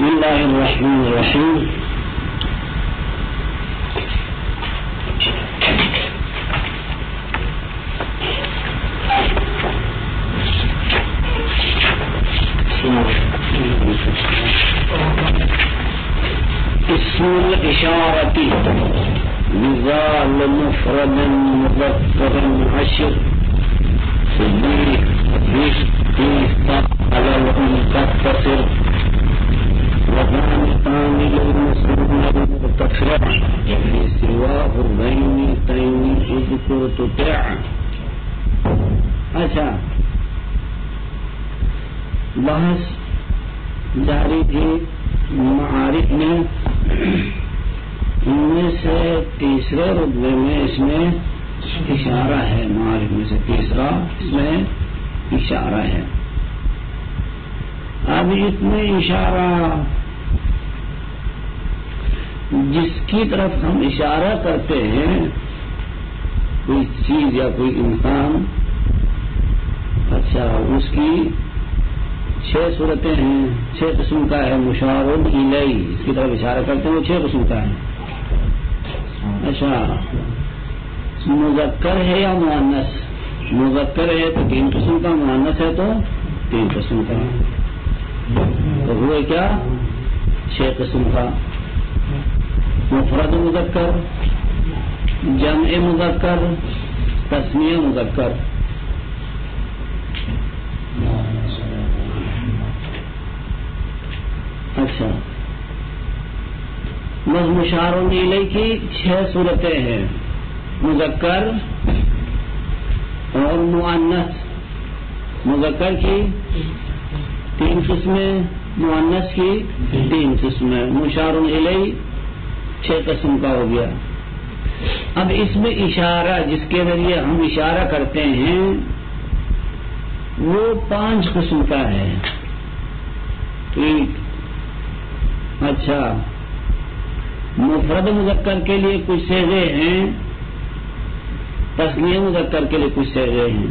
بسم اللہ الرحمن الرحیم. اسم الاشارة مثال مفرد مذكر عشر على المنتصر وضمتان للمسلم المرتفع في سواه بين تين اذكر تطع. اچھا بحث جاری تھی معارف میں. ان میں سے تیسرے رتبے میں اس میں اشارہ ہے. معارف میں سے تیسرا اس میں اشارہ ہے. اب اس میں اشارہ جس کی طرف ہم اشارہ کرتے ہیں کوئی چیز یا کوئی انسان, اچھا اس کی 6 صورتیں ہیں, 6 قسم کا ہے. مشار الیہ اس کی طرف اشارہ کرتے ہیں وہ 6 قسم کا ہے. اچھا مذکر ہے یا مؤنث؟ مذکر ہے تو 3 قسم کا, مؤنث ہے تو 3 قسم کا. تو ہوئے کیا 6 قسم کا. مفرد مذکر, جمع مذکر, تثنیہ مذکر. اچھا بس مشار الیہ کی 6 صورتیں ہیں, مذکر اور مؤنث. مذکر کی 3 قسمیں, مؤنث کی 3 قسمیں. مشار الیہ 6 قسم کا ہو گیا. اب اس میں اشارہ جس کے ذریعے ہم اشارہ کرتے ہیں وہ 5 قسم کا ہے. ٹھیک. اچھا مفرد مذکر کے لیے کچھ صیغے ہیں, تثنیہ مذکر کے لیے کچھ صیغے ہیں.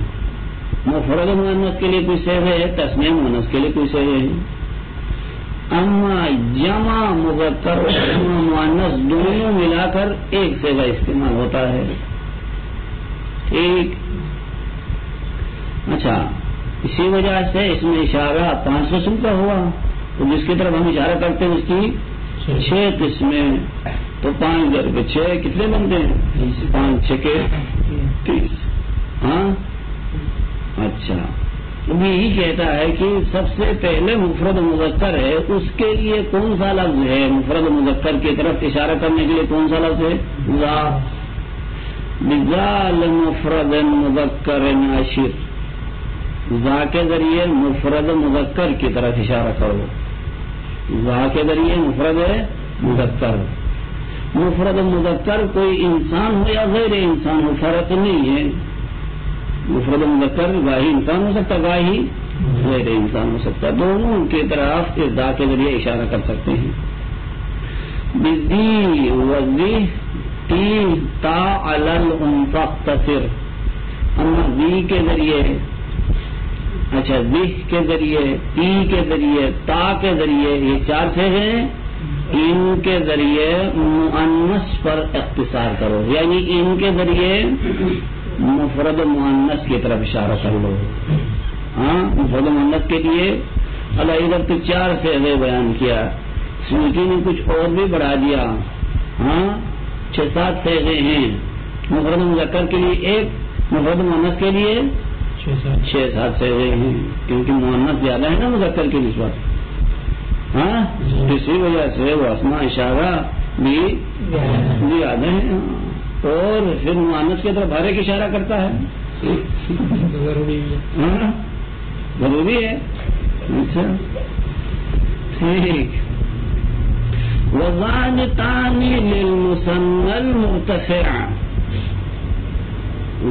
مفرد مؤنث کے لیے کچھ صیغے ہیں, تثنیہ مؤنث کے لیے کچھ صیغے ہیں. اما جمع مذکر اور جمع مؤنث دونوں ملا کر ایک صیغہ استعمال ہوتا ہے. ٹھیک. اچھا اسی وجہ سے اس میں اشارہ 5 قسم کا ہوا. تو جس کی طرف ہم اشارہ کرتے ہیں اس کی 6 قسمیں. تو 5 × 6 کتنے بنتے ہیں؟ 5 × 6 کے 30. ہاں اچھا ابھی یہی کہتا ہے کہ سب سے پہلے مفرد مذکر ہے, اس کے لیے کون سا لفظ ہے؟ مفرد مذکر کی طرف اشارہ کرنے کے لیے کون سا لفظ ہے؟ ذا. بذال مفرد مذکر عشر. ذا کے ذریعے مفرد مذکر کی طرف اشارہ کرو. ذا کے ذریعے مفرد مذکر. مفرد مذکر کوئی انسان ہو یا غیر انسان ہو فرق نہیں ہے. مفرد مذکر گاہی انسان ہو سکتا, گاہی غیر انسان ہو سکتا. دونوں کی طرف اس ذا کے ذریعے اشارہ کر سکتے ہیں. بذی وذی تی تا علی الانفقتصر. اما ذی کے ذریعے, اچھا ذی کے ذریعے, تی کے ذریعے, تا کے ذریعے, یہ 4 سے ہیں. ان کے ذریعے مؤنث پر اختصار کرو, یعنی ان کے ذریعے مفرد مؤنث کی طرف اشارہ کر لو. ہاں مفرد مؤنث کے لیے اللہ ادھر تو 4 سے بیان کیا, سوچی نے کچھ اور بھی بڑھا دیا. ہاں 6-7 صیغے ہیں. مفرد مذکر کے لیے 1, مفرد مؤنث کے لیے 6-7 صیغے ہیں, کیونکہ مؤنث زیادہ ہے نا مذکر کی نسبت. ہاں اسی وجہ سے وہ اسماء اشارہ بھی زیادہ ہیں. اور پھر مؤنث کی طرف ہر ایک اشارہ کرتا ہے. ضروری ہے. اچھا ٹھیک. وضانتان للمثنى المرتفع.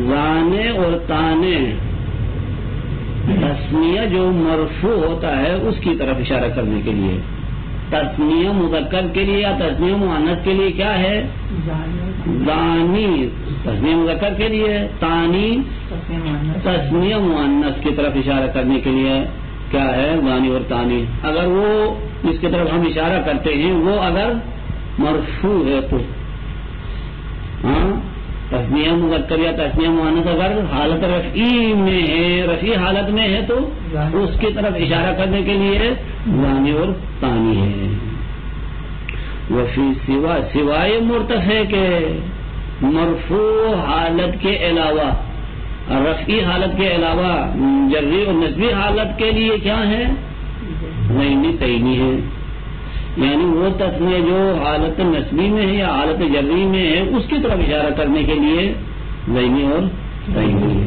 زانے اور تانے تثنیہ جو مرفوع ہوتا ہے اس کی طرف اشارہ کرنے کے لیے. تثنیہ مذکر کے لیے یا تثنیہ مؤنث کے لیے کیا ہے؟ زانی تثنیہ مذکر کے لیے, تانی تثنیہ مؤنث کی طرف اشارہ کرنے کے لیے. کیا ہے ثانی اور ثانی. اگر وہ جس کی طرف ہم اشارہ کرتے ہیں وہ اگر مرفوع ہے تو ہاں تسنیہ مذکر یا تسنیہ مؤنث اگر حالت رفعی میں ہے، رفعی حالت میں ہے تو اس کی طرف اشارہ کرنے کے لیے ثانی اور ثانی ہے. وفی سوائے مرتفع کے مرفوع حالت کے علاوہ، رفعی حالت کے علاوہ جری اور نسبی حالت کے لیے کیا ہے؟ ذہنی تعینی ہے. یعنی وہ تسنیہ جو حالت نسبی میں ہے یا حالت جری میں ہے اس کی طرف اشارہ کرنے کے لیے ذہنی اور تعینی ہے.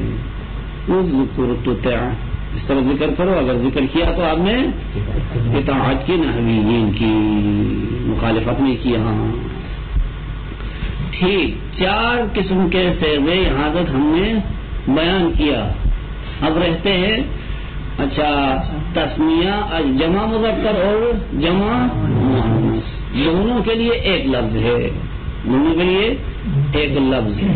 وہ ذکر تطع اس طرح ذکر کرو، اگر ذکر کیا تو آپ نے اطاعت کی نحویین کی مخالفت نہیں کی. ہاں ٹھیک، 4 قسم کے صیغے یہاں تک ہم نے بیان کیا. اب رہتے ہیں اچھا تسنیہ جمع مذکر اور جمع مؤنث، دونوں کے لیے ایک لفظ ہے، دونوں کے لیے ایک لفظ ہے.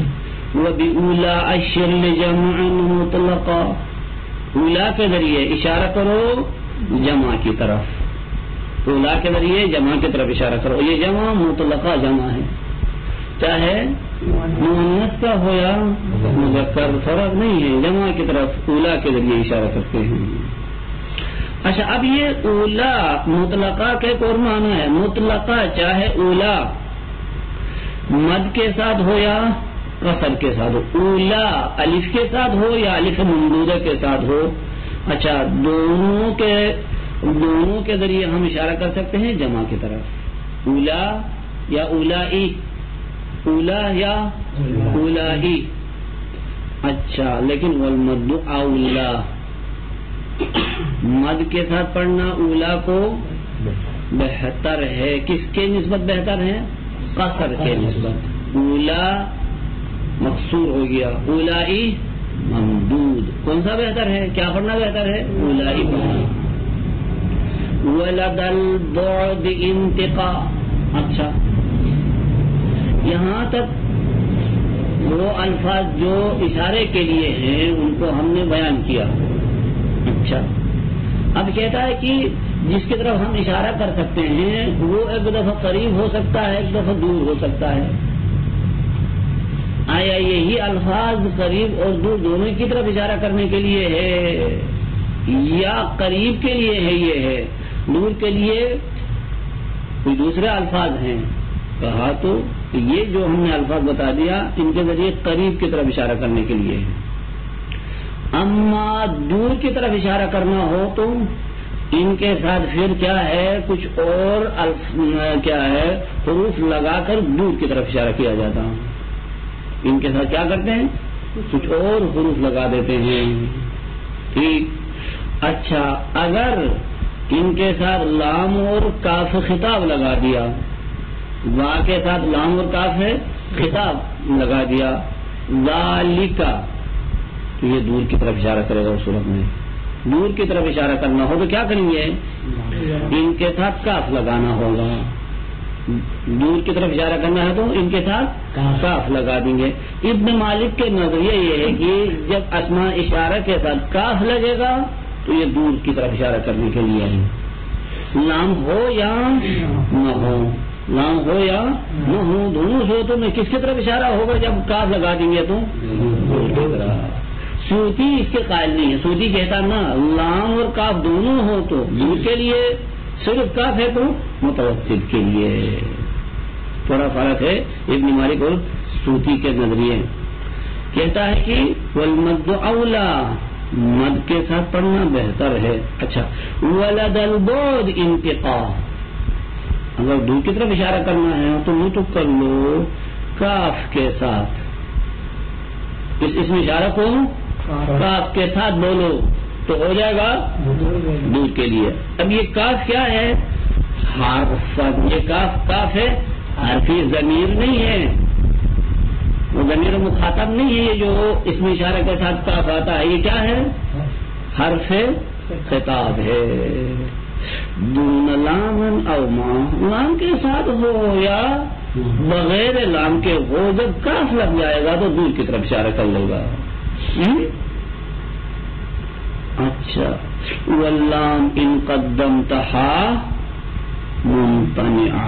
وَبِأُولَا أَشِّرْ لِجَمْعٍ مُطْلَقًا، اولا کے ذریعے اشارہ کرو جمع کی طرف، اولا کے ذریعے جمع کی طرف اشارہ کرو. یہ جمع مطلقہ جمع ہے، چاہے مؤنث کا ہو یا مذکر فرق نہیں ہے، جمع کی طرف اولا کے ذریعے اشارہ کرتے ہیں. اچھا اب یہ اولا مطلقہ کے ایک اور معنی ہے. مطلقہ چاہے اولا مد کے ساتھ ہو یا قصر کے ساتھ ہو، اولا الف کے ساتھ ہو یا الف ممدودہ کے ساتھ ہو. اچھا دونوں کے ذریعے ہم اشارہ کر سکتے ہیں جمع کی طرف، اولا یا اولائی، اولا یا اولائی. اچھا لیکن والمد اولا، مد کے ساتھ پڑھنا اولا کو بہتر ہے. کس کے نسبت بہتر ہے؟ قصر کے نسبت. اولا مقصور ہو گیا، اولائی ممدود. کون سا بہتر ہے؟ کیا پڑھنا بہتر ہے؟ اولائی پڑھنا. ولد البعد انتقا. اچھا یہاں تک وہ الفاظ جو اشارے کے لیے ہیں ان کو ہم نے بیان کیا. اچھا اب کہتا ہے کہ جس کی طرف ہم اشارہ کر سکتے ہیں وہ ایک دفعہ قریب ہو سکتا ہے، ایک دفعہ دور ہو سکتا ہے. آیا یہی الفاظ قریب اور دور دونوں کی طرف اشارہ کرنے کے لیے ہے یا قریب کے لیے ہے؟ یہ ہے دور کے لیے کوئی دوسرے الفاظ ہیں. کہا تو یہ جو ہم نے الفاظ بتا دیا ان کے ذریعے قریب کی طرف اشارہ کرنے کے لیے ہے. اما دور کی طرف اشارہ کرنا ہو تو ان کے ساتھ پھر کیا ہے کچھ اور کیا ہے حروف لگا کر دور کی طرف اشارہ کیا جاتا. ان کے ساتھ کیا کرتے ہیں؟ کچھ اور حروف لگا دیتے ہیں. ٹھیک. اچھا اگر ان کے ساتھ لام اور کاف خطاب لگا دیا، وا کے ساتھ لام اور کاف ہے خطاب لگا دیا، ذالکا، تو یہ دور کی طرف اشارہ کرے گا. اس صورت میں دور کی طرف اشارہ کرنا ہو تو کیا کریں گے؟ ان کے ساتھ کاف لگانا ہوگا. دور کی طرف اشارہ کرنا ہے تو ان کے ساتھ کاف لگا دیں گے. ابن مالک کے نظریہ یہ ہے کہ جب اسماء اشارہ کے ساتھ کاف لگے گا تو یہ دور کی طرف اشارہ کرنے کے لیے ہے. لام ہو یا نہ ہو، لام ہو یا نہ ہو، دونوں صورتوں میں کس کی طرف اشارہ ہوگا جب کاف لگا دیں گے تو دور کی طرف. سوتی اس کے قائل نہیں ہے. سوتی کہتا نا لام اور کاف دونوں ہو تو دور کے لیے، صرف کاف ہے تو متوسط کے لیے. تھوڑا فرق ہے ابن مالک اور سوتی کے نظریے. کہتا ہے کہ والمد اولا، مد کے ساتھ پڑھنا بہتر ہے. اچھا ولد البعد انتقا، اگر دور کی طرف اشارہ کرنا ہے تو نطق کر لو کاف کے ساتھ. اس میں اشارہ کو کاف کے ساتھ بولو تو ہو جائے گا دور کے لیے. اب یہ کاف کیا ہے؟ حرف. یہ کاف ہے، حرفی ضمیر نہیں ہے، وہ ضمیر مخاطب نہیں ہے. یہ جو اس میں اشارہ کے ساتھ کاف آتا ہے یہ کیا ہے؟ حرف خطاب ہے. دون لام او ما، لام کے ساتھ ہو یا بغیر لام کے ہو، جب کاف لگ جائے گا تو دور کی طرف اشارہ کر لے گا. اچھا واللام ان قدمتها ممتنعہ.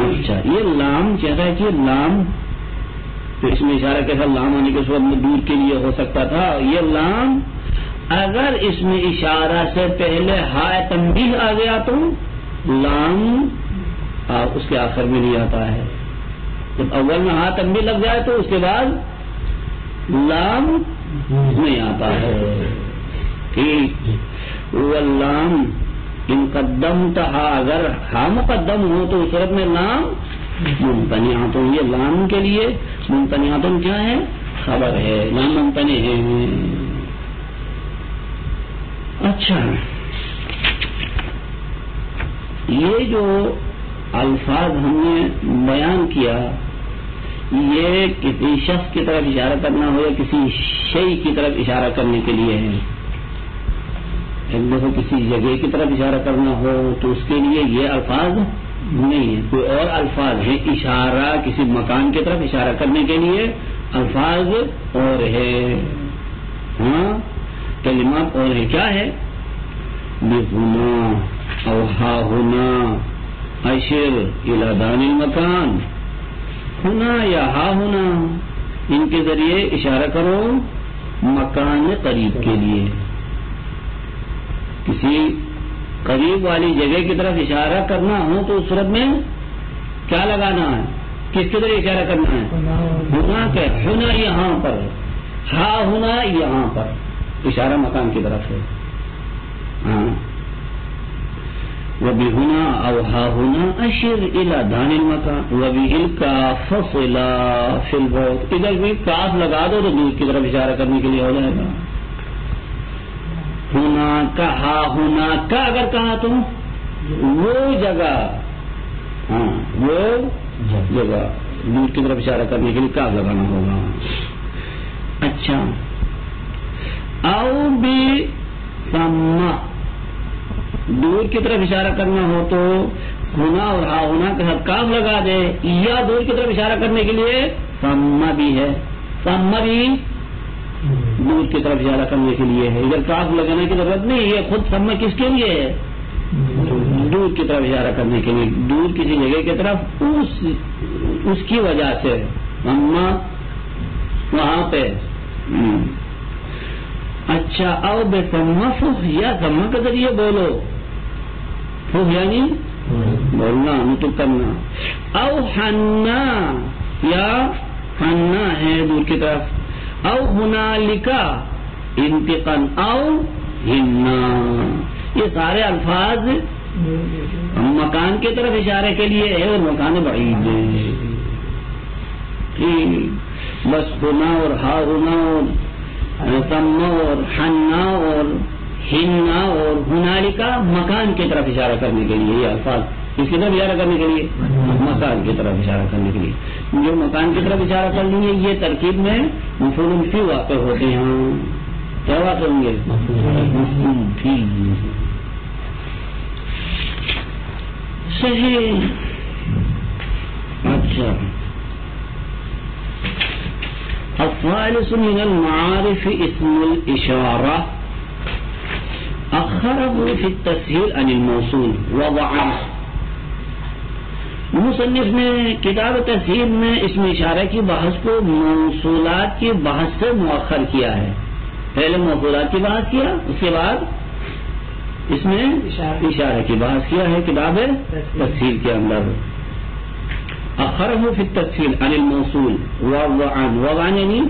اچھا یہ لام کہتا ہے کہ لام تو اس میں اشارہ کیسا لام آنے کے صورت میں دور کے لیے ہو سکتا تھا. یہ لام اگر اس میں اشارہ سے پہلے ہائے تنبیہ آ گیا تو لام اس کے آخر میں نہیں آتا ہے. جب اول میں ہائے تنبیہ لگ جائے تو اس کے بعد لام نہیں آتا ہے. ٹھیک. واللام ان قدمتها اگر ہاں مقدم ہو تو اس صورت میں لام ممتنعات. یہ لام کے لیے ممتنعات کیا ہے؟ خبر ہے. لام ممتنع ہے. اچھا یہ جو الفاظ ہم نے بیان کیا یہ کسی شخص کی طرف اشارہ کرنا ہو یا کسی شے کی طرف اشارہ کرنے کے لیے ہے. ایک دفعہ کسی جگہ کی طرف اشارہ کرنا ہو تو اس کے لیے یہ الفاظ نہیں ہے. کوئی اور الفاظ ہے. اشارہ کسی مکان کی طرف اشارہ کرنے کے لیے الفاظ اور ہے. ہاں کلمات اور ہے. کیا ہے؟ بہنا او ہا ہونا اشر الی دان المکان. ہونا یا ہا ہونا ان کے ذریعے اشارہ کرو مکان قریب کے لیے. کسی قریب والی جگہ کی طرف اشارہ کرنا ہو تو اس صورت میں کیا لگانا ہے؟ کس کے ذریعے اشارہ کرنا ہے؟ ہونا کہ ہونا یہاں پر ہا ہونا یہاں پر اشارہ مکان کی طرف ہے. ہاں وبہنا او ہا ہونا اشر الی دان المکان وبہل کاف صلا فی البعد. ادھر بھی کاف لگا دو تو دور کی طرف اشارہ کرنے کے لیے ہو جائے گا. ہونا کہا ہونا کا اگر کہا تم وہ جگہ ہاں وہ جگہ دور کی طرف اشارہ کرنے کے لیے کاف لگانا ہوگا. اچھا او بھی سما دور کی طرف اشارہ کرنا ہو تو ہونا اور ہا ہونا کے ساتھ کاف لگا دے. یا دور کی طرف اشارہ کرنے کے لیے سما بھی ہے. سما بھی دور کی طرف اشارہ کرنے کے لیے ہے. ادھر کاف لگانے کی ضرورت نہیں ہے. خود سما کس کے لیے ہے؟ دور کی طرف اشارہ کرنے کے لیے. دور کسی جگہ کی طرف اس کی وجہ سے سما وہاں پہ. اچھا او بے سما فہ یا سما کے ذریعے بولو. فہ یعنی بولنا نطق کرنا. او حنا یا حنا ہے دور کی طرف. او ہنالکا انتقن او ہنا. یہ سارے الفاظ مکان کی طرف اشارے کے لیے ہے اور مکان بعید ہے. بس ہونا اور ہا ہونا اور سما اور حنا اور ہنا اور ہنالکا مکان کی طرف اشارہ کرنے کے لیے. یہ الفاظ اس کی طرف اشارہ کرنے کے لیے مکان کی طرف اشارہ کرنے کے لیے. جو مکان کی طرف اشارہ کر لیں گے یہ ترکیب میں مفعول فی واقع ہوتے ہیں. کیا واقع ہوں گے؟ مفعول فی. صحیح. اچھا الثالث من المعارف اسم الاشارہ اخره في التسهيل عن الموصول وضعا. مصنف نے کتاب تسہیل میں اسم اشارہ کی بحث کو موصولات کی بحث سے مؤخر کیا ہے. پہلے موصولات کی بحث کیا اس کے بعد اس میں اشارہ کی بحث کیا ہے کتاب تسہیل کے اندر. اخره في التسهيل عن الموصول وضعا. وضعا یعنی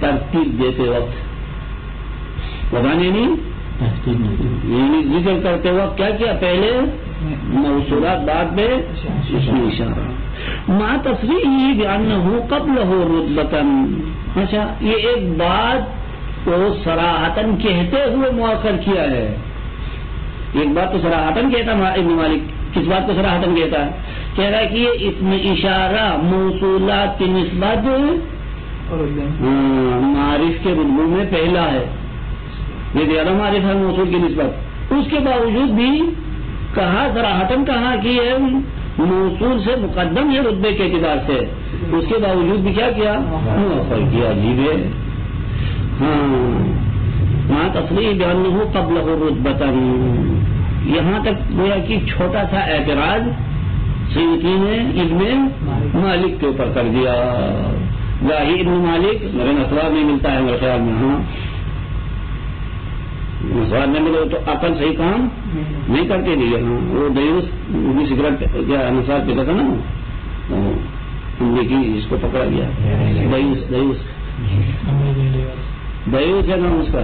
ترتیب دیتے وقت. وضعا یعنی ذکر کرتے وقت کیا کیا؟ پہلے موصولات بعد میں اسم اشارہ. ما تصریحہ بانہ قبلہ رتبۃ. اچھا یہ ایک بات کو صراحتاً کہتے ہوئے مؤخر کیا ہے. ایک بات تو صراحتاً کہتا ابن مالک. کس بات کو صراحتاً کہتا ہے؟ کہہ رہا ہے کہ یہ اسم اشارہ موصولات کی نسبت معارف کے رتبوں میں پہلا ہے. یہ زیادہ معارف ہے موصول کی نسبت. اس کے باوجود بھی کہا صراحتاً کہا کہ یہ موصول سے مقدم ہے رتبے کے اعتبار سے. اس کے باوجود بھی کیا کیا؟ مؤخر کیا. عجیب ہے. ہاں مع تصریح بأنه قبله رتبۃ، یہاں تک گویا کہ چھوٹا سا اعتراض سیوطی نے ابن مالک کے اوپر کر دیا. ظاہر ابن مالک میرے نسوار میں ملتا ہے میرے خیال میں. ہاں نسوار میں ملے تو عقل صحیح کام نہیں کرتے دیے. ہاں وہ دیوس بھی سگریٹ کیا نسوار پیتا تھا نا، امریکی اس کو پکڑا گیا. دیوس دیوس دیوس ہے نام اس کا.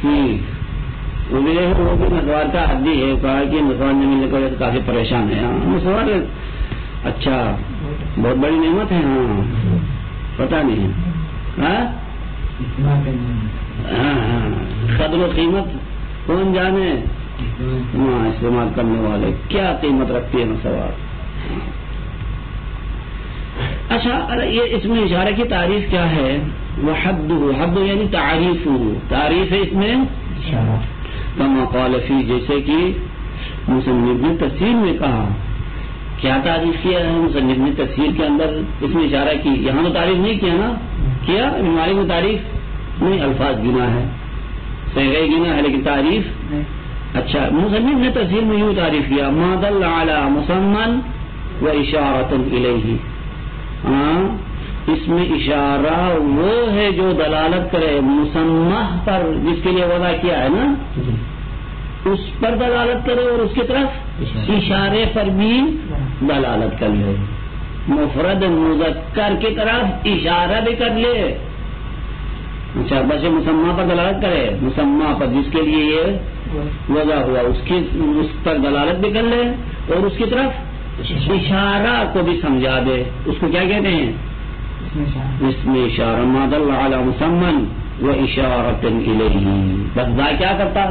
ٹھیک وہ بھی نسوار کا عادی ہے. کہا کہ نسوار میں ملنے کی وجہ سے کافی پریشان ہے. ہاں نسوار اچھا بہت بڑی نعمت ہے. ہاں پتہ نہیں. ہاں ہاں قدر و قیمت کون جانے. ہاں استعمال کرنے والے کیا قیمت رکھتی ہے نسوار. اچھا یہ اس میں اشارہ کی تعریف کیا ہے؟ وہ حد یعنی تعریف ہے اس میں کما قال فی، جیسے کہ مصنف نے تفسیر میں کہا. کیا تعریف کیا ہے مصنف نے تفسیر کے اندر؟ اس میں اشارہ کی. یہاں تو تعریف نہیں کیا نا، کیا بیماری میں تعریف نہیں، الفاظ گنا ہے، صحیح گنا ہے لیکن تعریف. اچھا مصنف نے تفسیر میں یوں تعریف کیا ما دل علی مسمى و اشارۃ الیہ. ہاں اس میں اشارہ وہ ہے جو دلالت کرے مسمى پر، جس کے لیے وضع کیا ہے نا اس پر دلالت کرے اور اس کی طرف اشارے پر بھی دلالت کر لے. مفرد مذکر کی طرف اشارہ بھی کر لے. اچھا بس مسمى پر دلالت کرے، مسمى پر جس کے لیے یہ وضع ہوا اس پر دلالت بھی کر لے اور اس کی طرف اشارہ کو بھی سمجھا دے. اس کو کیا کہتے ہیں؟ اس میں اشارہ. ما دل علی مسمى و اشارۃ الیہ. بس ذا کیا کرتا؟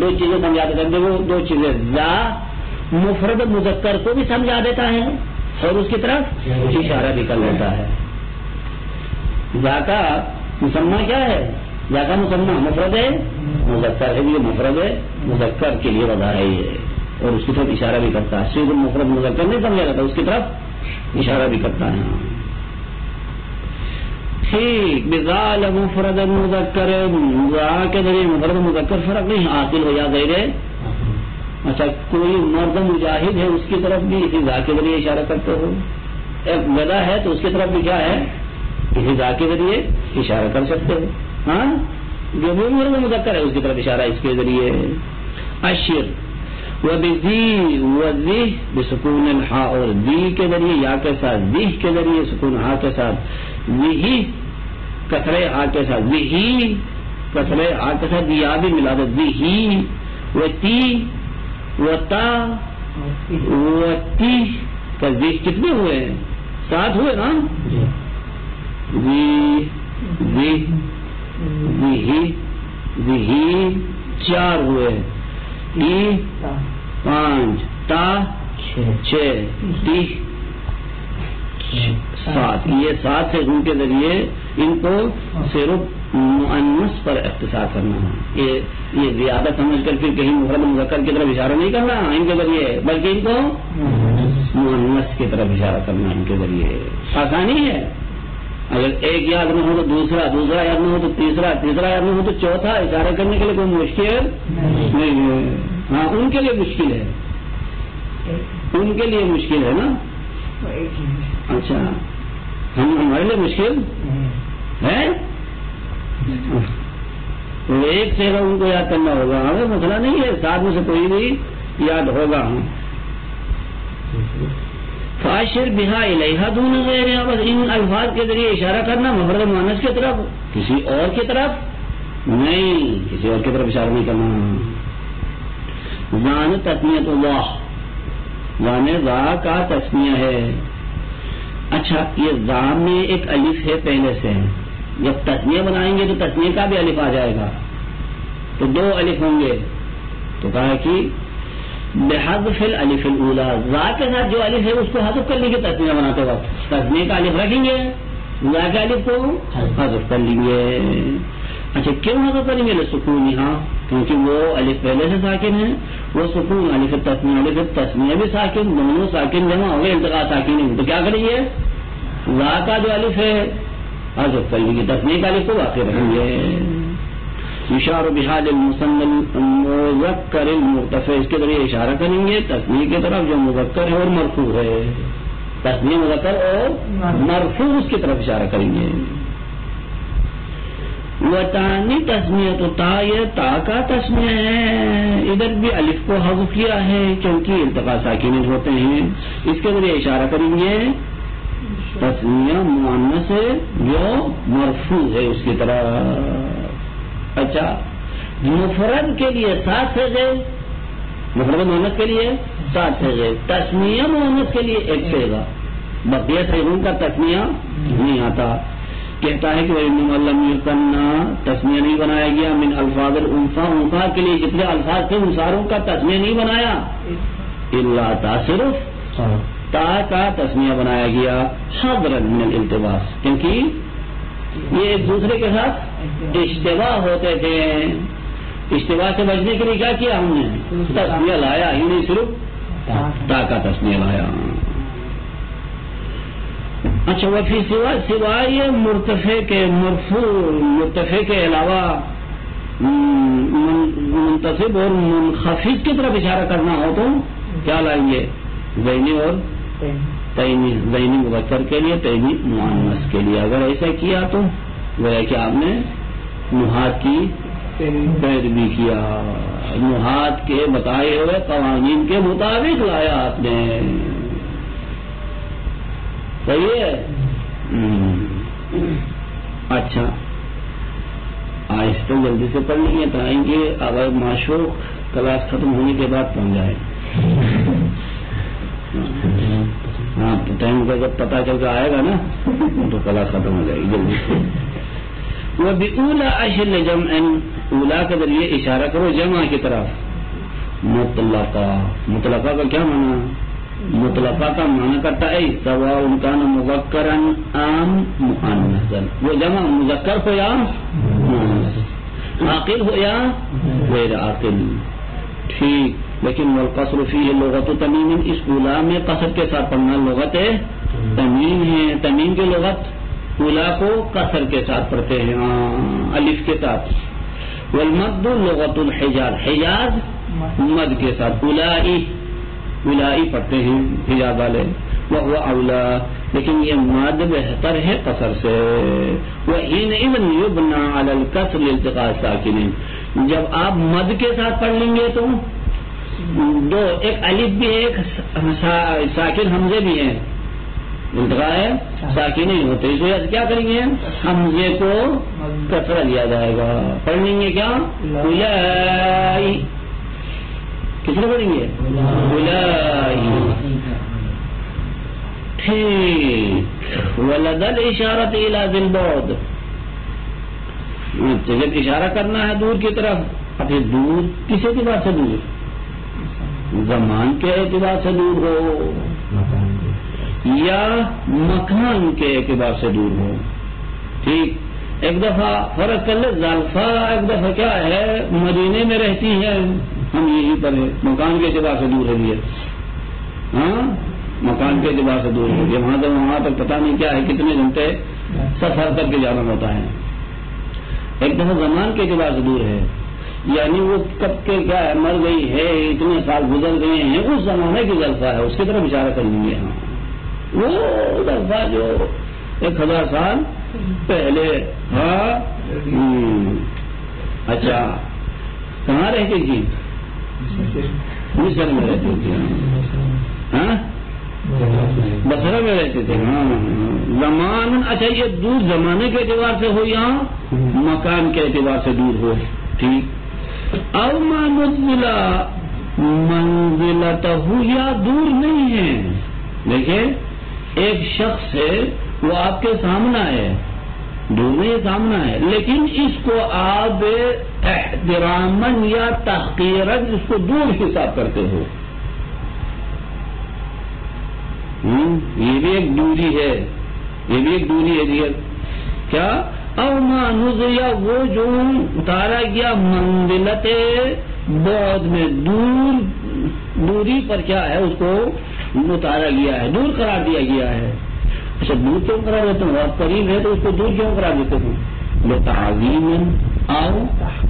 دو چیزیں سمجھا دیتا ہے. وہ دو چیزیں ذا مفرد مذکر کو بھی سمجھا دیتا ہے اور اس کی طرف اشارہ بھی کر لیتا ہے. ذا کا مسمى کیا ہے؟ ذا کا مسمى مفرد ہے مذکر ہے. یہ مفرد مذکر کے لیے وضع ہے یہ، اور اس کی طرف اشارہ بھی کرتا ہے. صرف مفرد مذکر نہیں سمجھا جاتا، اس کی طرف اشارہ بھی کرتا ہے. ٹھیک بذال مفرد مذکر، ذا کے ذریعے مفرد مذکر فرق نہیں، عاقل ہو یا غیر. اچھا کوئی مرد مجاہد ہے اس کی طرف بھی اسی ذا کے ذریعے اشارہ کرتے ہو. ایک گدا ہے تو اس کی طرف بھی کیا ہے؟ اسی ذا کے ذریعے اشارہ کر سکتے ہو. ہاں جو بھی مرد مذکر ہے اس کی طرف اشارہ اس کے ذریعے. اشر وبذی وذی بسکون الحاء، اور ذی کے ذریعے یا کے ساتھ، ذی کے ذریعے سکون ہا کے ساتھ، ذی کسرے آ کے ساتھ، ذی کسرے آ کے ساتھ یا بھی ملا دو. ذی و تی و تا و تی کا ذی کتنے ہوئے ہیں؟ 7 ہوئے نا. ذی ذی ذی ذی 4 ہوئے، ای 5، تا 6، تی 7. یہ 7 سے ان کے ذریعے ان کو صرف مؤنث پر اختصار کرنا ہے. یہ زیادہ سمجھ کر پھر کہیں مفرد مذکر کی طرف اشارہ نہیں کرنا ان کے ذریعے، بلکہ ان کو مؤنث کی طرف اشارہ کرنا ان کے ذریعے. آسانی ہے. اگر ایک یاد نہ ہو تو دوسرا، دوسرا یاد نہ ہو تو تیسرا، تیسرا یاد نہ ہو تو چوتھا. اشارہ کرنے کے لیے کوئی مشکل نہیں ہے. ہاں ان کے لیے مشکل ہے، ان کے لیے مشکل ہے نا. اچھا ہمارے لیے مشکل ہے. ایک سے ان کو یاد کرنا ہوگا، ہمیں مسئلہ نہیں ہے. 7 میں سے کوئی بھی یاد ہوگا. فاشر بہا الیہا دون غیرہا، بس ان الفاظ کے ذریعے اشارہ کرنا مفرد مؤنث کی طرف، کسی اور کی طرف نہیں، کسی اور کی طرف اشارہ نہیں کرنا. ذان تسمیۃ اللہ، ذان ذا کا تسمیہ ہے. اچھا یہ ذا میں ایک الف ہے پہلے سے، جب تسمیہ بنائیں گے تو تسمیہ کا بھی الف آ جائے گا، تو 2 الف ہوں گے. تو کہا کہ بحذف الالف الاولى، ذا کے ساتھ جو الف ہے اس کو حذف کر لیں گے. تسمیہ بناتے وقت تسمیہ کا الف رکھیں گے، ذا کے الف کو حذف کر لیں گے. اچھا کیوں حذف کریں گے؟ لسکون، یہاں کیونکہ وہ الف پہلے سے ساکن ہے، وہ سکون الف تسمیہ، الف تسمیہ بھی ساکن، دونوں ساکن جمع ہو گئے، التقاء ساکن ہے. تو کیا کریں گے؟ ذا کا جو الف ہے حذف کر لیں گے، تسمیہ کا الف کو باقی رکھیں گے. اشار بحال المثنى المذکر المرتفع، اس کے ذریعے اشارہ کریں گے تثنیہ کی طرف جو مذکر ہے اور مرفوع ہے، تثنیہ مذکر اور مرفوع اس کی طرف اشارہ کریں گے. وتانی تسمیہ تو تا، یہ تا کا تسمیہ ہے، ادھر بھی الف کو حذف کیا ہے کیونکہ التقاء ساکنین ہوتے ہیں، اس کے ذریعے اشارہ کریں گے تسمیہ مؤنث ہے جو مرفوع ہے اس کی طرح. اچھا مفرد کے لیے 7 صیغے، مفرد مؤنث کے لیے 7 صیغے، تسمیہ مؤنث کے لیے 1 صیغہ، بقیہ صیغوں کا تسمیہ نہیں آتا. کہتا ہے کہ وَإِنَّمَا لَمْ يُثَنَّى، تسمیہ نہیں بنایا گیا من الفاظ الانثى، انثى کے لیے جتنے الفاظ تھے ان ساروں کا تسمیہ نہیں بنایا، الا تا، صرف تا کا تسمیہ بنایا گیا حذرا من الالتباس، کیونکہ یہ ایک دوسرے کے ساتھ اشتباہ ہوتے تھے. اشتباہ سے بچنے کے لیے کیا کیا ہم نے؟ تسمیہ لایا ہی نہیں، صرف تا کا تسمیہ لایا. اچھا وفی سوائے مرتفع کے، مرتفع کے علاوہ منتصب اور منخفض کی طرف اشارہ کرنا ہو تو کیا لائیں گے؟ ذہنی اور تئینی، ذہنی مذکر کے لیے، تئینی مؤنث کے لیے. اگر ایسا کیا تو گویا کہ آپ نے نحات کی پیروی کیا، نحات کے بتائے ہوئے قوانین کے مطابق لایا آپ نے. صحیح ہے. اچھا آہستہ جلدی سے پڑھ لیں گے تاکہ اگر معشوق کلاس ختم ہونے کے بعد پہنچ جائے. ہاں ٹائم کا جب پتہ چل کر آئے گا نا تو کلاس ختم ہو جائے گی جلدی سے. وہ بھی اولا اشل جمع، اولا کے ذریعے اشارہ کرو جمع کی طرف. مطلقہ، مطلقہ کا کیا معنی؟ مطلقہ کا معنی کرتا ہے سواء کان مذکرا ام مؤنثا، وہ جمع مذکر ہو یا مؤنث، عاقل ہو یا غیر عاقل. ٹھیک، لیکن والقصر فیہ لغت تمیم، اس اولا میں قصر کے ساتھ پڑھنا لغت تمیم ہے. تمیم کی لغت اولا کو قصر کے ساتھ پڑھتے ہیں، الف کے ساتھ. والمد لغت الحجاز، حجاز مد کے ساتھ، اولائی پڑھتے ہیں حجاز والے. وهو اولا، لیکن یہ مد بہتر ہے قصر سے. وحينئذ يبنى على الكسر لالتقاء الساكنين، جب آپ مد کے ساتھ پڑھ لیں گے تو دو، ایک الف بھی ہے، ایک ساکن حمزے بھی ہیں، التقاء ساکن نہیں ہوتے، اس وجہ سے کیا کریں گے؟ حمزے کو کسرہ لیا جائے گا. پڑھ لیں گے کیا؟ اولائی، کس نے پڑھیں گے؟ اولائی. ٹھیک. ولد الاشارۃ الی ذی البعد، جب اشارہ کرنا ہے دور کی طرف، اب یہ دور کس اعتبار سے دور؟ زمان کے اعتبار سے دور ہو یا مکان کے اعتبار سے دور ہو. ٹھیک. ایک دفعہ فرق کر لے، زلفا ایک دفعہ کیا ہے مدینے میں رہتی ہے، ہم یہی پر ہے، مکان کے اعتبار سے دور ہے یہ. ہاں مکان کے اعتبار سے دور ہے یہ، وہاں سے وہاں تک پتہ نہیں کیا ہے، کتنے گھنٹے سفر کر کے جانا ہوتا ہے. ایک دفعہ زمان کے اعتبار سے دور ہے، یعنی وہ کب کے کیا ہے، مر گئی ہے، اتنے سال گزر گئے ہیں، اس زمانے کی زلفا ہے، اس کی طرف اشارہ کر لیں گے. ہاں وہ زلفا جو 1000 سال پہلے. ہاں اچھا کہاں رہتی تھی؟ مصر میں رہتی تھی. ہاں بصرہ میں رہتے تھے. ہاں زمان. اچھا یہ دور زمانے کے اعتبار سے ہو یا مکان کے اعتبار سے دور ہو. ٹھیک. او ما نزلہ منزلتہ، یا دور نہیں ہے. دیکھیں ایک شخص ہے وہ آپ کے سامنا ہے، دور نہیں سامنا ہے، لیکن اس کو آپ احتراماً یا تحقیراً اس کو دور حساب کرتے ہو. یہ بھی ایک دوری ہے، یہ بھی ایک دوری ہے. کیا؟ او ما نزل، وہ جو اتارا گیا منزلت بعد میں، دوری پر کیا ہے اس کو اتارا گیا ہے، دور قرار دیا گیا ہے. اچھا دور کیوں قرار دیتے ہوں؟ آپ قریب ہے تو اس کو دور کیوں قرار دیتے ہوں؟ لتعظیم او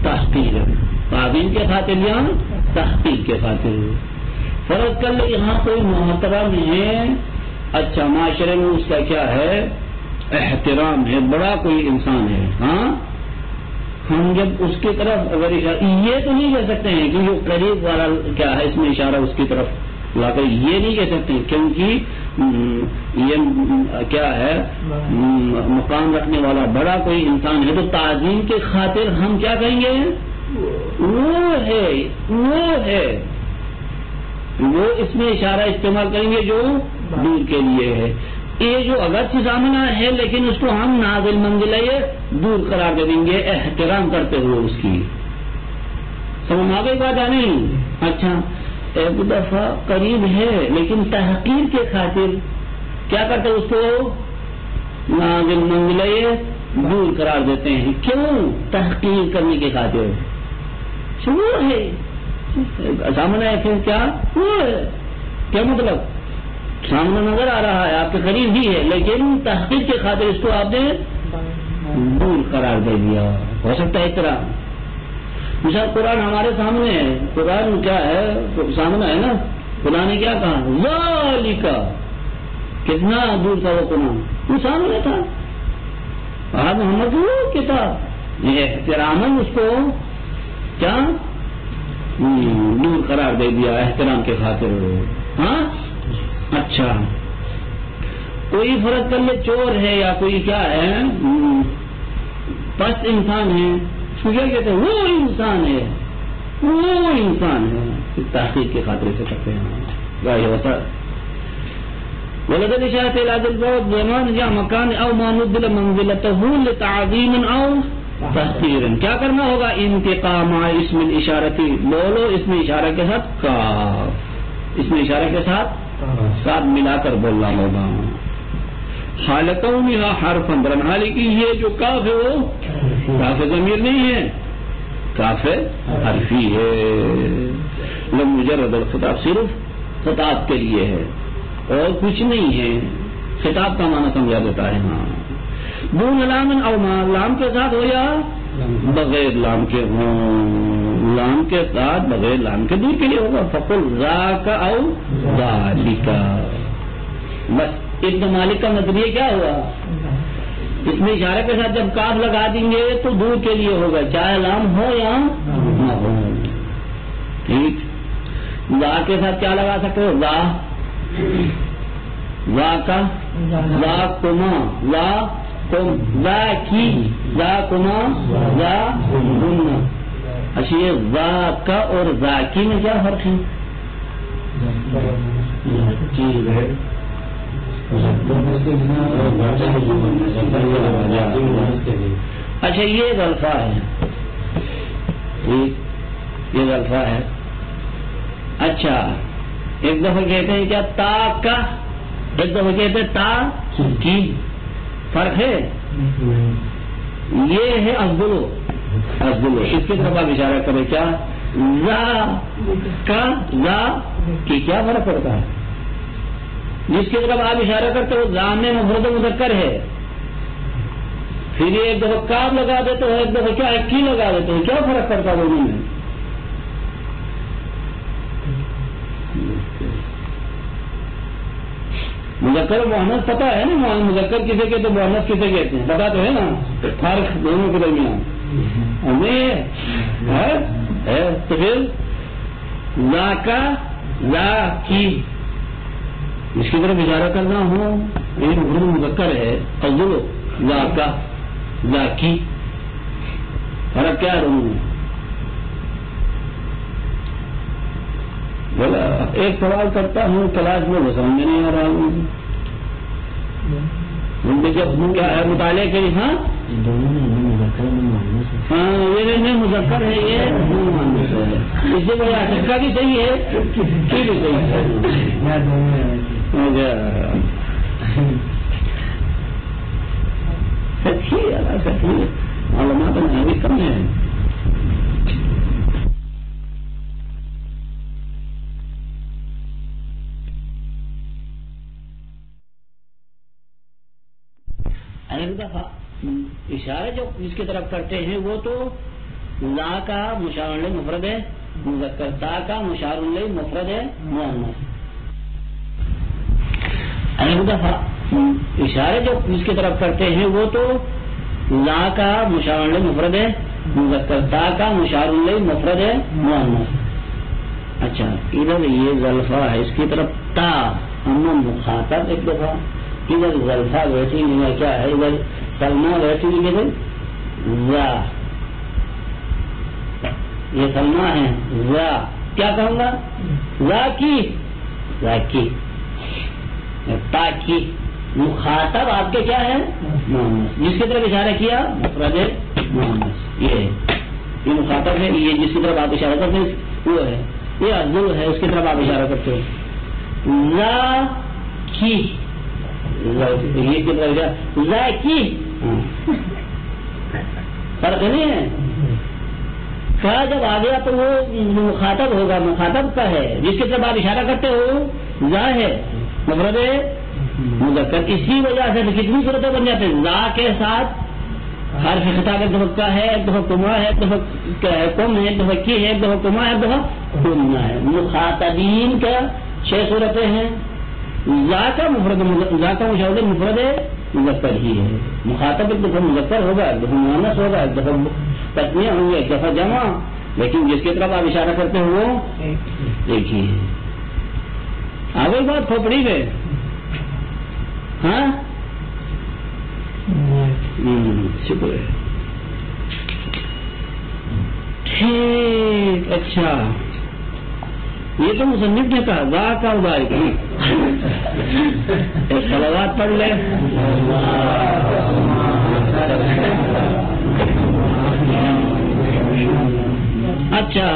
تحقیر، تعظیم کے خاطر یا تحقیق کے خاطر. فرض کر لو یہاں کوئی محترم ہے، اچھا معاشرے میں اس کا کیا ہے احترام ہے، بڑا کوئی انسان ہے، ہاں ہم جب اس کی طرف اگر یہ تو نہیں کہہ سکتے ہیں کہ جو قریب والا کیا ہے اس میں اشارہ اس کی طرف لا کر یہ نہیں کہہ سکتے کیونکہ یہ کیا ہے مقام رکھنے والا بڑا کوئی انسان ہے، تو تعظیم کے خاطر ہم کیا کہیں گے وہ اس میں اشارہ استعمال کریں گے جو دور کے لیے ہے. یہ جو اگرچہ سامنا ہے لیکن اس کو ہم نازل منزلہ یہ دور قرار دے دیں گے احترام کرتے ہوئے اس کی. سمجھ آ گئی بات آنے. اچھا ایک دفعہ قریب ہے لیکن تحقیر کے خاطر کیا کرتے اس کو نازل منزلہ یہ دور قرار دیتے ہیں. کیوں؟ تحقیر کرنے کے خاطر. شروع ہے سامنا ہے پھر کیا مطلب سامنے نظر آ رہا ہے آپ کے قریب ہی ہے لیکن تحقیق کے خاطر اس کو آپ نے دور قرار دے دیا. ہو سکتا ہے اس طرح مثال قرآن ہمارے سامنے ہے، قرآن کیا ہے سامنے ہے نا، خدا نے کیا کہا ذالک، کتنا دور تھا وہ قرآن، وہ سامنے تھا. محمد وہ کتاب یہ احترام اس کو کیا دور قرار دے دیا احترام کے خاطر. ہاں اچھا کوئی فرض کر لے چور ہے یا کوئی کیا ہے پست انسان ہے، کیا کہتے ہیں وہ انسان ہے تحقیق کے خاطر سے کرتے ہیں. ولدل اشارت الى البعد زمان یا مکان او ما ندل منزلته لتعظیم او تحقیر. کیا کرنا ہوگا انتقام اسم الاشارتی، بولو اس میں اشارہ کے ساتھ کاف، اس میں اشارہ کے ساتھ ملا کر بولنا ہوگا. حالتوں میں حرف اندرن، حالانکہ یہ جو کاف ہے وہ کاف ضمیر نہیں ہے، کاف حرفی ہے. لم مجرد الخطاب صرف خطاب کے لیے ہے اور کچھ نہیں ہے، خطاب کا معنی سمجھا دیتا ہے. ہاں دون لام او ما، لام کے ساتھ ہو یا بغیر لام کے ہوں، لام کے ساتھ بغیر لام کے دور کے لیے ہوگا. فقل ذاک او ذالک، بس ابن مالک کا نظریہ کیا ہوا اس میں اشارے کے ساتھ جب کاف لگا دیں گے تو دور کے لیے ہوگا چاہے لام ہو یا نہ ہو. ٹھیک. ذا کے ساتھ کیا لگا سکتے ہو ذا کا ذا کما ذا ذا کی ذا کما ذا گنا. اچھا یہ ذا کا اور ذا کی میں کیا فرق ہے؟ اچھا یہ غلطہ ہے، یہ غلطہ ہے. اچھا ایک دفعہ کہتے ہیں کیا تا کا، ایک دفعہ کہتے ہیں تا کی، فرق ہے. یہ ہے افضلو، اس کی طرف آپ اشارہ کریں کیا ذا کا ذا کی کیا فرق پڑتا ہے؟ جس کی طرف آپ اشارہ کرتے ہو ذا میں مفرد مذکر ہے، پھر یہ ایک دفعہ کاف لگا دیتے ہو ایک دفعہ کیا کی لگا دیتے ہو، کیا فرق پڑتا ہے دونوں میں؟ مذکر مؤنث پتہ ہے نا، مذکر کسے کہتے مؤنث کسے کہتے ہیں پتہ تو ہے نا، فرق دونوں کے درمیان ہے. تو پھر ذا کا ذا کی اس کی طرف اشارہ کرنا ہو یہ مذکر ہے، افضل ذا کا ذا کی، فرق کیا ہے دونوں میں؟ بولا ایک سوال کرتا ہوں کلاس میں وہ سمجھ میں نہیں آ رہا ہوں کیا ہے مطالعے کے لیے. ہاں یہ مذکر ہے یہ مؤنث ہے، اس سے بڑا چکا بھی صحیح ہے کی بھی صحیح ہے. علماء تو نہیں بھی کم ہے. ایک دفعہ اشارہ جو جس کی طرف کرتے ہیں وہ تو لا کا مشار الیہ مفرد ہے مذکر، تا کا مشار الیہ مفرد ہے مؤنث۔ ایک دفعہ اشارے جو جس کی طرف کرتے ہیں وہ تو لا کا مشار الیہ مفرد ہے مذکر، تا کا مشار الیہ مفرد ہے مؤنث۔ اچھا ادھر یہ زلفا ہے، اس کی طرف تا اما مخاطب، ایک دفعہ ادھر زلفا بیٹھی ہوئی کیا ہے، ادھر سلمہ بیٹھی ہوئی ادھر زا، یہ سلمہ ہے زا، کیا کہوں گا زا کی تا کی، مخاطب آپ کے کیا ہے مؤنث، جس کی طرف اشارہ کیا مفرد مؤنث، یہ مخاطب ہے، یہ جس کی طرف آپ اشارہ کرتے ہیں وہ ہے، یہ عدل ہے اس کی طرف آپ اشارہ کرتے ہیں۔ لا کی یہ کی طرف لا کی فرق نہیں ہے، کہا جب آ گیا تو وہ مخاطب ہوگا، مخاطب کا ہے جس کی طرف آپ اشارہ کرتے ہو لا ہے مفرد مذکر، اسی وجہ سے کتنی صورتیں بن جاتے ہیں، لا کے ساتھ حرف خطاب ایک دفعہ کا ہے، ایک دفعہ کما ہے، ایک دفعہ کم ہے، ایک دفعہ کی ہے، ایک دفعہ کما ہے، ایک دفعہ کمنا ہے۔ مخاطبین کا 6 صورتیں ہیں، ذا کا مفرد ذا کا مشاہدہ مفرد مذکر ہی ہے، مخاطب ایک دفعہ مذکر ہوگا، ایک دفعہ مؤنث ہوگا، ایک دفعہ تسنیہ ہوں گے، ایک دفعہ جمع، لیکن جس کی طرف آپ اشارہ کرتے ہو وہ ایک ہی ہے۔ آگے بات کھوپڑی میں، ہاں شکر ہے، ٹھیک، اچھا یہ تو مصنف نے کہا ذا کا ادائے کا، ایک صلوات پڑھ لے۔ اچھا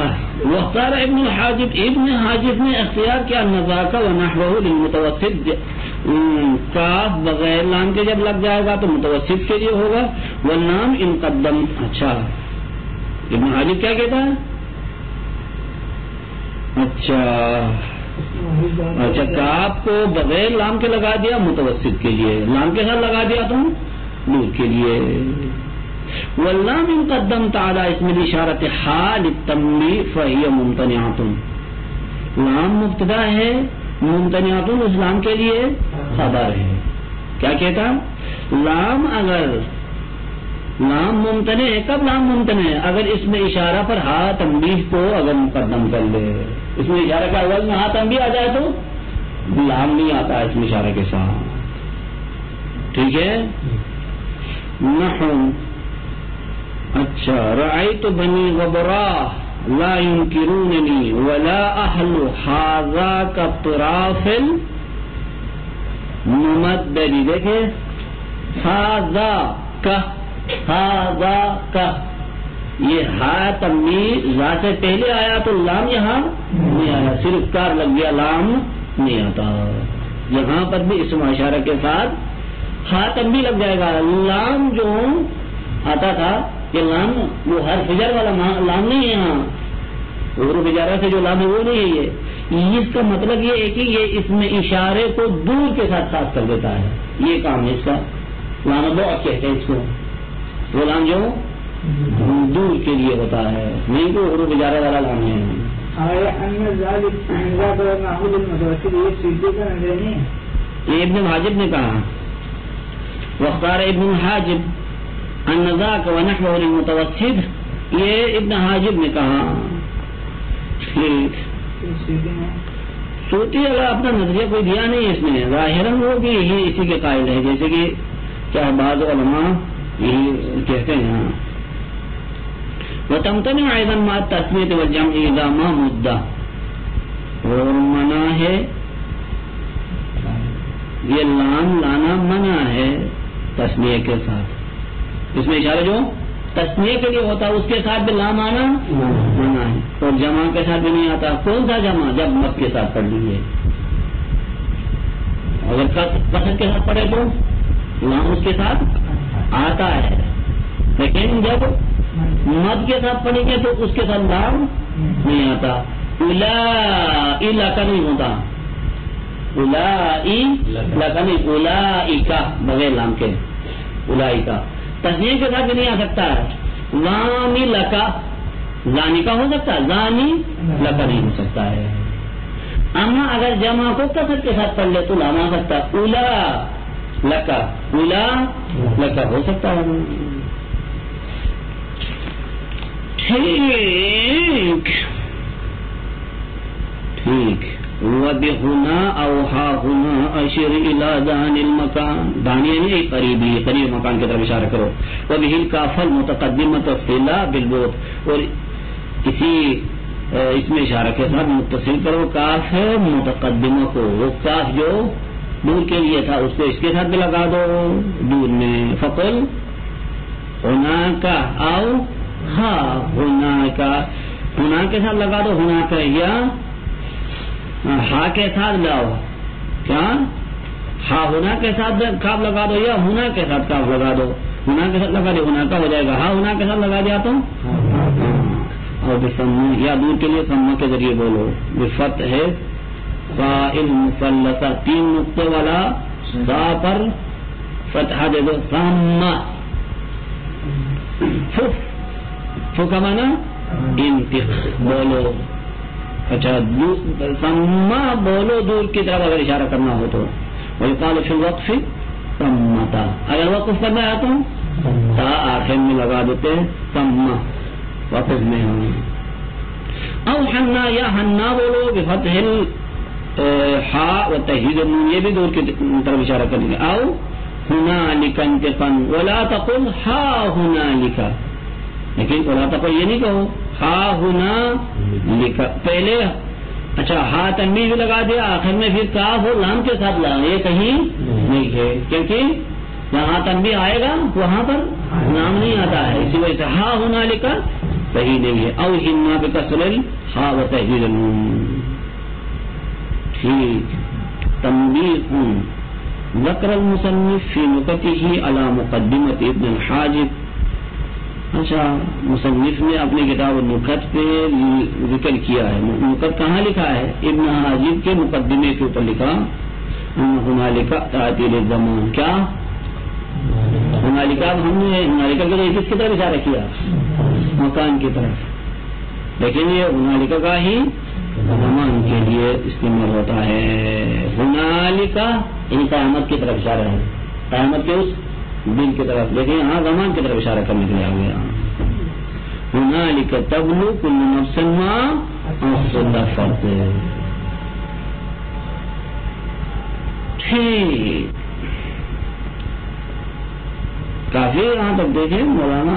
واختار ابن حاجب نے اختیار کیا نذاک و نحوہ للمتوسط، کاف بغیر لام کے جب لگ جائے گا تو متوسط کے لیے ہوگا، والنام ان قدم۔ اچھا ابن حاجب کیا کہتا ہے، اچھا کاف کو بغیر لام کے لگا دیا متوسط کے لیے، لام کے ساتھ لگا دیا تو نور کے لیے۔ واللام ان قدمت على اسم الاشارۃ حال التنبیہ فهي ممتنعۃ، لام مبتدا ہے، ممتنعۃ اس لام کے لیے خبر ہے۔ کیا کہتا، لام اگر لام ممتنع ہے، کب لام ممتنع ہے، اگر اس میں اشارہ پر ہا تنبیہ کو اگر مقدم کر لے، اس میں اشارہ کا اول میں ہا تنبیہ آ جائے تو لام نہیں آتا اس میں اشارہ کے ساتھ، ٹھیک ہے۔ نحو اچھا رأیت بنی غبراء لا ينکروننی ولا اہل ھذا کطراف الممدد، دیکھیں ھذا کا یہ ہا تنبیہ ذا سے پہلے آیا تو لام یہاں نہیں آیا، صرف کار لگ گیا، لام نہیں آتا، یہاں پر بھی اسم اشارہ کے ساتھ ہا تنبیہ لگ جائے گا۔ لام جو آتا تھا یہ لام وہ حرف جر والا لام نہیں ہے، یہاں حروف جرہ سے جو لام ہے وہ نہیں ہے، یہ اس کا مطلب یہ ہے کہ یہ اس میں اشارے کو دور کے ساتھ خاص کر دیتا ہے، یہ کام ہے اس کا، لام بعد کہتے ہیں اس کو، وہ لام جو دور کے لیے ہوتا ہے، نہیں تو حروف جرہ والا لام ہے۔ یہ ابن حاجب نے کہا، واختار ابن حاجب ان ذاک ونحوہ للمتوسط، یہ ابن حاجب نے کہا۔ سوتی اگر اپنا نظریہ کوئی دیا نہیں اس میں، ظاہراً وہ بھی یہی اسی کے قائل ہے، جیسے کہ کیا بعض علماء یہی کہتے ہیں۔ وتمتنع ايضا مع التسمیۃ والجمع اذا ما مدہ، اور منع ہے یہ لام لانا منع ہے تسمیہ کے ساتھ، اس میں اشارہ جو تسمیہ کے لیے ہوتا ہے اس کے ساتھ بھی لام آنا منع ہے، اور جمع کے ساتھ بھی نہیں آتا۔ کون سا جمع؟ جب مد کے ساتھ پڑھ لیجیے، اگر کثرت کے ساتھ پڑھے تو لام اس کے ساتھ آتا ہے، لیکن جب مد کے ساتھ پڑھیں گے تو اس کے ساتھ لام نہیں آتا۔ الا کا نہیں ہوتا، اولئک نہیں، اولئک بغیر لام کے، اولئک تسنیہ کے ساتھ بھی نہیں آ سکتا ہے. زانی لکا زانی کا ہو سکتا ہے, زانی لکا نہیں ہو سکتا ہے. اما اگر جمع کو کثرت کے ساتھ پڑھ لے تو لام آ سکتا ہے. اولا لکا, اولا لکا ہو سکتا ہے. ٹھیک ٹھیک. وَبِهُنَا أَوْ هَاهُنَا أَشِرْ إِلَى دَانِ الْمَكَانِ, دانی یعنی قریبی, قریب مکان کی طرف اشارہ کرو. وَبِهِ الْكَافَ الْمُتَقَدِّمَةُ فِي لَا بِالْبُعْدِ, اور اسی اس میں اشارہ کے ساتھ متصل کرو کاف ہے متقدمہ کو, وہ کاف جو دور کے لیے تھا اس کو اس کے ساتھ بھی لگا دو دور میں. فَقُلْ هُنَاكَ أَوْ هَا هُنَاكَ, ہنا کے ساتھ لگا دو هُنَاكَ, یا ہا کے ساتھ لاؤ, کیا ہا ہونا کے ساتھ کاف لگا دو یا ہونا کے ساتھ کاف لگا دو. ہونا کے ساتھ لگا دو ہونا کا ہو جائے گا, ہا ہونا کے ساتھ لگا دیا تو اور بسمہ یا دور کے لیے سمہ کے ذریعے بولو. بفتح ہے فاعل مثلثہ, 3 نقطے والا سا پر فتحہ دے دو. سمہ فو کا معنی انتق بولو. اچھا سما بولو دور کی طرف اگر اشارہ کرنا ہو تو. وَيُقَالُ فِي الْوَقْفِ سَمَّتَا, اگر وقف کرنا ہے تو تا آخر میں لگا دیتے سما وقف میں. او حنا یا حنا بولو بفتح الحاء وتهديد النون, یہ بھی دور کی طرف اشارہ کریں گے. او هنالك انتقام ولا تقل ها هنالك, لیکن ولا تقل یہ نہیں کہو ہا ہونا لکھا پہلے. اچھا ہا تنبیہ بھی لگا دیا آخر میں, پھر کاف اور لام کے ساتھ لا, یہ کہیں نہیں ہے کیونکہ جہاں تنبیہ آئے گا وہاں پر نام نہیں آتا ہے, اسی وجہ سے ہا ہونا لکھا صحیح نہیں ہے. او ہنا پہ کسر ہا و تحریر النون. ٹھیک. تنبیہ ذکر المصنف فی نکتہ علی مقدمۃ ابن الحاجب. اچھا مصنف نے اپنی کتاب نکت پہ ذکر کیا ہے. نکت کہاں لکھا ہے؟ ابن حاجب کے مقدمے کے اوپر لکھا ہنالک تعطیل الزمان. کیا ہنالک, ہم نے ہنالک کے کس کی طرف اشارہ کیا؟ مکان کی طرف, لیکن یہ ہنالک کا ہی زمان کے لیے استعمال ہوتا ہے. ہنالک ان قیامت کی طرف اشارہ ہے, قیامت کے اس دل کی طرف, لیکن یہاں زمان کی طرف اشارہ کرنے کے لیے آ گیا. ہنالک تبلو کل نفس ما اسلفت. ٹھیک, کافی یہاں تک دیکھیں مولانا.